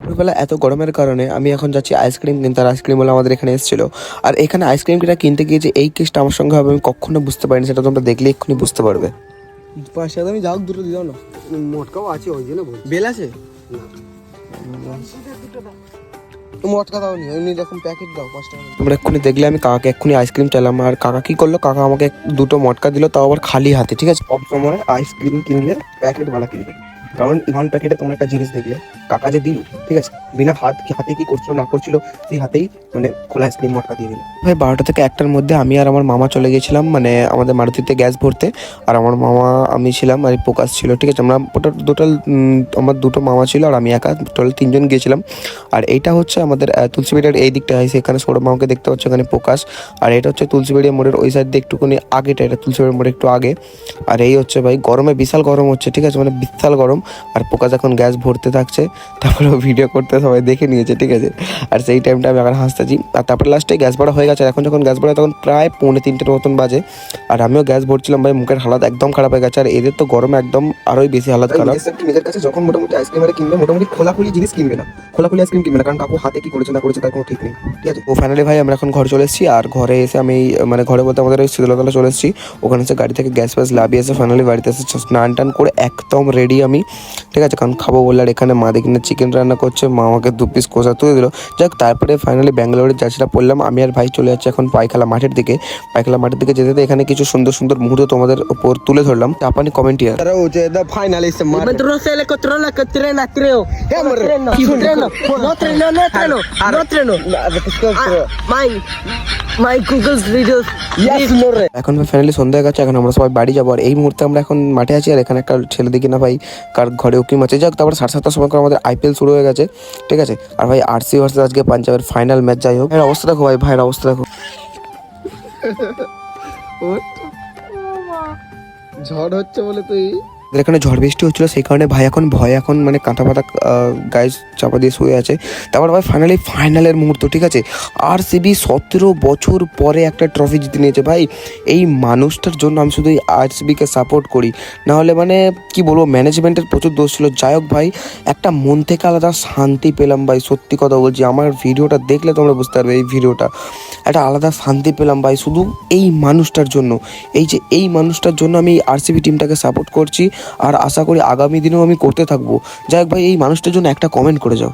দুপুরবেলা এত গরমের কারণে আমি এখন যাচ্ছি আইসক্রিম কিনতে। আর আইসক্রিম হলো আমাদের এখানে এসেছিল। আর এখানে আইসক্রিমটা কিনতে গিয়ে যে এই কেসটা আমার সঙ্গে হবে আমি কখনো বুঝতে পারিনি, সেটা তোমরা দেখলে এক্ষুনি বুঝতে পারবে। পাঁচটা আমি যাও দুটো দিয়ে দাও না, মোটকাও আছে ওই জন্য বেল আছে মটকা দাও নি, এমনি যখন প্যাকেট দাও 5 টাকা। তোমরা এক্ষুনি দেখলে আমি কাকাকে এক্ষুনি আইসক্রিম চাইলাম, আর কাকা কি করলো, কাকা আমাকে দুটো মটকা দিল, তাও আবার খালি হাতে। ঠিক আছে, সব সময় আইসক্রিম কিনলে প্যাকেট বালা কিনবে, কারণ নন প্যাকেটে তোমরা একটা জিনিস দেখলে কাকা যে দিল, ঠিক আছে, বিনা হাতে কি করছিল না করছিল সেই হাতেই মানে খোলা আইসক্রিম মটকা দিয়ে দিল। ভাই 12টা থেকে 1টার মধ্যে আমি আর আমার মামা চলে গেছিলাম মানে আমাদের মারুতিতে গ্যাস ভরতে। আর আমার মামা আমি ছিলাম আর প্রকাশ ছিল। ঠিক আছে, আমরা টোটাল আমার দুটো মামা ছিল আর আমি একা, টোটাল 3জন গিয়েছিলাম। আর এইটা হচ্ছে আমাদের তুলসীবাড়ির এই দিকটা আছে, এখানে সৌরভ মামাকে দেখতে পাচ্ছ, এখানে প্রকাশ। আর এটা হচ্ছে তুলসীবাড়ি মোড়ের ওই সাইড দিয়ে একটুখানি আগেটা, এটা তুলসীবাড়ি মোড়ের একটু আগে। আর এই হচ্ছে ভাই গরমে বিশাল গরম হচ্ছে, ঠিক আছে, মানে বিশাল গরম। আর প্রকাশ এখন গ্যাস ভরতে থাকছে, তারপরে ভিডিও করতে সবাই দেখে নিয়েছে, ঠিক আছে। আর সেই টাইমটা আমি এখন হাসতেছি। আর তারপরে লাস্টে গ্যাস ভরা হয়ে গেছে। এখন যখন গ্যাস ভরা তখন প্রায় 2:45 মতন বাজে। আর আমিও গ্যাস ভরছিলাম ভাই, মুখের হালাত একদম খারাপ হয়ে গেছে। আর এদের তো গরমে একদম আরোই বেশি হালাত খারাপ। নিজের কাছে যখন মোটামুটি আইসক্রিম কিনবে, মোটামুটি খোলাখুলি জিনিস কিনবে না, খোলাখুলি আইসক্রিম কিনবে না, কারণ কাকু হাতে কি করেছে না করেছে তার কোনো ঠিক নেই। ঠিক আছে, ও ফাইনালি ভাই আমরা এখন ঘরে চলে এসেছি। আর ঘরে এসে আমি মানে ঘরে বলতে আমাদের ওই শীতলতলা চলে এসেছি। ওখানে এসে গাড়ি থেকে গ্যাস ফ্যাস লাভিয়ে এসে ফাইনালি বাড়িতে এসে স্নান টান করে একদম রেডি আমি। ঠিক আছে, কারণ খাবো বললে। আর এখানে মা দেখি না চিকেন রান্না করছে, মা আমাকে 2 পিস কষা তুলে দিল। যাক, তারপরে ফাইনালি ব্যাঙ্গালোরের যাত্রা পড়লাম। আমি আর ভাই চলে যাচ্ছি এখন পায়খালা মাঠের দিকে। পায়খালা মাঠের দিকে যেতে যেতে এখানে কিছু সুন্দর সুন্দর মুহূর্ত তোমাদের উপর তুলে ধরলাম। জাপানি কমেন্টিয়ার finally se mar Mentre non sei le controlla che treno a treno. No treno. My Google's videos. এখন ফাইনালি সন্ধ্যা হয়ে গেছে, এখন আমরা সবাই বাড়ি যাবো। আর এই মুহূর্তে আমরা এখন মাঠে আছি। আর এখানে একটা ছেলে দেখি না ভাই কার ঘরে উকিম আছে। যাক, তারপর 7:30টার সময় করে আমাদের IPL শুরু হয়ে গেছে। ঠিক আছে, আর ভাই RC ভার্সেস আজকে পাঞ্জাবের ফাইনাল ম্যাচ। যাই হোক, ভাইয়ের অবস্থা দেখো, ভাইয়ের অবস্থা দেখো। ঝড় হচ্ছে বলে তুই এখানে ঝড় বৃষ্টি হচ্ছিল, সেই কারণে ভাই এখন ভয় এখন মানে কাঁটা পাতা গায়ে চাপা দিয়ে শুয়ে আছে। তারপর ভাই ফাইনালের মুহূর্ত। ঠিক আছে, RCB 17 বছর পরে একটা ট্রফি জিতে নিয়েছে। ভাই এই মানুষটার জন্য আমি শুধু এই RCBকে সাপোর্ট করি, নাহলে মানে কি বলবো, ম্যানেজমেন্টের প্রচুর দোষ ছিল। যাই হোক ভাই, একটা মন থেকে আলাদা শান্তি পেলাম ভাই, সত্যি কথা বলছি। আমার ভিডিওটা দেখলে তোমরা বুঝতে পারবে, এই ভিডিওটা একটা আলাদা শান্তি পেলাম ভাই, শুধু এই মানুষটার জন্য। এই মানুষটার জন্য আমি RCB টিমটাকে সাপোর্ট করছি, আর আশা করি আগামী দিনেও আমি করতে থাকবো। যাই হোক ভাই, এই মানুষটার জন্য একটা কমেন্ট করে যাও।